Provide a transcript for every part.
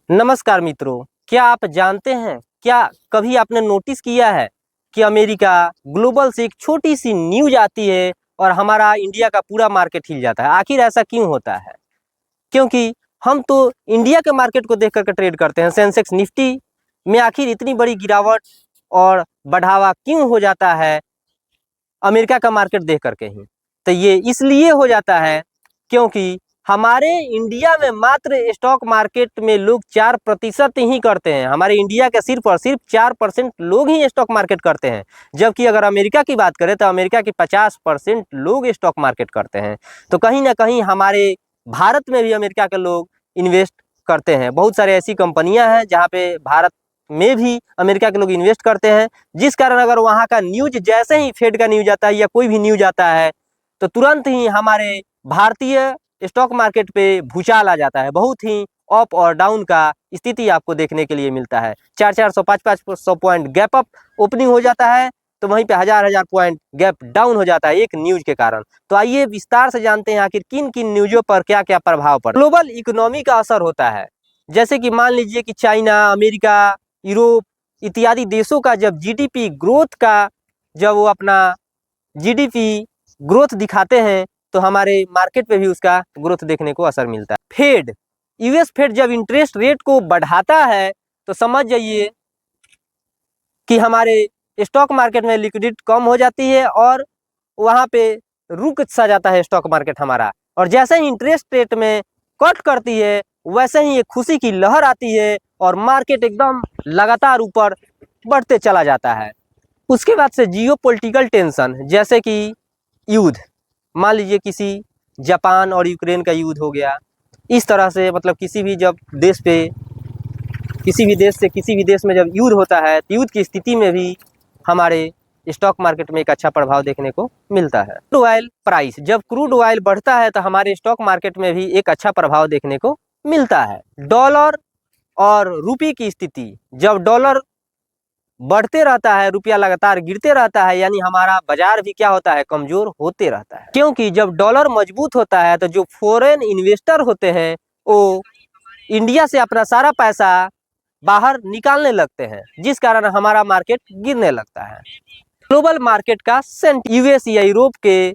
नमस्कार मित्रों, क्या आप जानते हैं, क्या कभी आपने नोटिस किया है कि अमेरिका ग्लोबल से एक छोटी सी न्यूज आती है और हमारा इंडिया का पूरा मार्केट हिल जाता है। आखिर ऐसा क्यों होता है? क्योंकि हम तो इंडिया के मार्केट को देख करके ट्रेड करते हैं। सेंसेक्स निफ्टी में आखिर इतनी बड़ी गिरावट और बढ़ावा क्यों हो जाता है अमेरिका का मार्केट देख करके ही? तो ये इसलिए हो जाता है क्योंकि हमारे इंडिया में मात्र स्टॉक मार्केट में लोग 4% ही करते हैं। हमारे इंडिया के सिर्फ और सिर्फ 4% लोग ही स्टॉक मार्केट करते हैं, जबकि अगर अमेरिका की बात करें तो अमेरिका के 50% लोग स्टॉक मार्केट करते हैं। तो कहीं ना कहीं हमारे भारत में भी अमेरिका के लोग इन्वेस्ट करते हैं। बहुत सारे ऐसी कंपनियां हैं जहाँ पे भारत में भी अमेरिका के लोग इन्वेस्ट करते हैं, जिस कारण अगर वहाँ का न्यूज जैसे ही फेड का न्यूज आता है या कोई भी न्यूज आता है तो तुरंत ही हमारे भारतीय स्टॉक मार्केट पे भूचाल आ जाता है। बहुत ही अप और डाउन का स्थिति आपको देखने के लिए मिलता है। 400 500 पॉइंट गैप अप ओपनिंग हो जाता है, तो वहीं पे हजार पॉइंट गैप डाउन हो जाता है एक न्यूज के कारण। तो आइए विस्तार से जानते हैं आखिर किन किन न्यूजों पर क्या क्या प्रभाव पड़ता है। ग्लोबल इकोनॉमी का असर होता है, जैसे कि मान लीजिए कि चाइना, अमेरिका, यूरोप इत्यादि देशों का जब जीडीपी ग्रोथ का जब वो अपना जीडीपी ग्रोथ दिखाते हैं तो हमारे मार्केट पे भी उसका ग्रोथ देखने को असर मिलता है। फेड, यूएस फेड जब इंटरेस्ट रेट को बढ़ाता है तो समझ जाइए कि हमारे स्टॉक मार्केट में लिक्विडिटी कम हो जाती है और वहाँ पे रुक सा जाता है स्टॉक मार्केट हमारा। और जैसे ही इंटरेस्ट रेट में कट करती है वैसे ही एक खुशी की लहर आती है और मार्केट एकदम लगातार ऊपर बढ़ते चला जाता है। उसके बाद से जियो पॉलिटिकल टेंशन, जैसे कि युद्ध, मान लीजिए किसी जापान और यूक्रेन का युद्ध हो गया, इस तरह से मतलब किसी भी जब देश पे किसी भी देश से किसी भी देश में जब युद्ध होता है तो युद्ध की स्थिति में भी हमारे स्टॉक मार्केट में एक अच्छा प्रभाव देखने को मिलता है। क्रूड ऑयल प्राइस, जब क्रूड ऑयल बढ़ता है तो हमारे स्टॉक मार्केट में भी एक अच्छा प्रभाव देखने को मिलता है। डॉलर और रुपये की स्थिति, जब डॉलर बढ़ते रहता है, रुपया लगातार गिरते रहता है, यानी हमारा बाजार भी क्या होता है, कमजोर होते रहता है। क्योंकि जब डॉलर मजबूत होता है तो जो फॉरेन इन्वेस्टर होते हैं वो इंडिया से अपना सारा पैसा बाहर निकालने लगते हैं, जिस कारण हमारा मार्केट गिरने लगता है। ग्लोबल मार्केट का यूएस या यूरोप के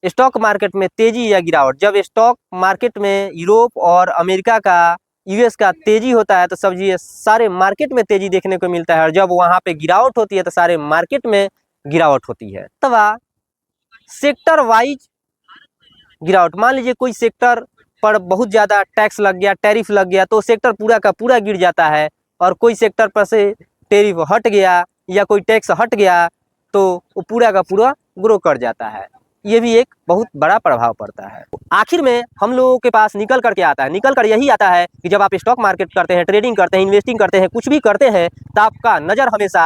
स्टॉक मार्केट में तेजी या गिरावट, जब स्टॉक मार्केट में यूरोप और अमेरिका का, यूएस का तेजी होता है तो समझिए सारे मार्केट में तेजी देखने को मिलता है, और जब वहां पे गिरावट होती है तो सारे मार्केट में गिरावट होती है। अथवा सेक्टर वाइज गिरावट, मान लीजिए कोई सेक्टर पर बहुत ज़्यादा टैक्स लग गया, टैरिफ लग गया, तो सेक्टर पूरा का पूरा गिर जाता है, और कोई सेक्टर पर से टैरिफ हट गया या कोई टैक्स हट गया तो वो पूरा का पूरा ग्रो कर जाता है। ये भी एक बहुत बड़ा प्रभाव पड़ता है। आखिर में हम लोगों के पास निकल कर के आता है, निकल कर यही आता है कि जब आप स्टॉक मार्केट करते हैं, ट्रेडिंग करते हैं, इन्वेस्टिंग करते हैं, कुछ भी करते हैं, तो आपका नज़र हमेशा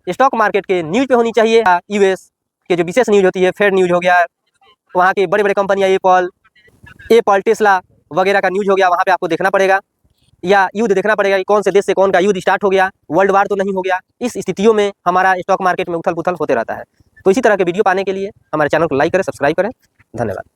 स्टॉक मार्केट के न्यूज़ पे होनी चाहिए। यूएस के जो विशेष न्यूज़ होती है, फेड न्यूज़ हो गया, वहाँ की बड़े बड़े कंपनियाँ एप्पल टेस्ला वगैरह का न्यूज़ हो गया, वहाँ पे आपको देखना पड़ेगा, या युद्ध देखना पड़ेगा कि कौन से देश से कौन का युद्ध स्टार्ट हो गया, वर्ल्ड वार तो नहीं हो गया। इस स्थितियों में हमारा स्टॉक मार्केट में उथल पुथल होते रहता है। तो इसी तरह के वीडियो पाने के लिए हमारे चैनल को लाइक करें, सब्सक्राइब करें। धन्यवाद।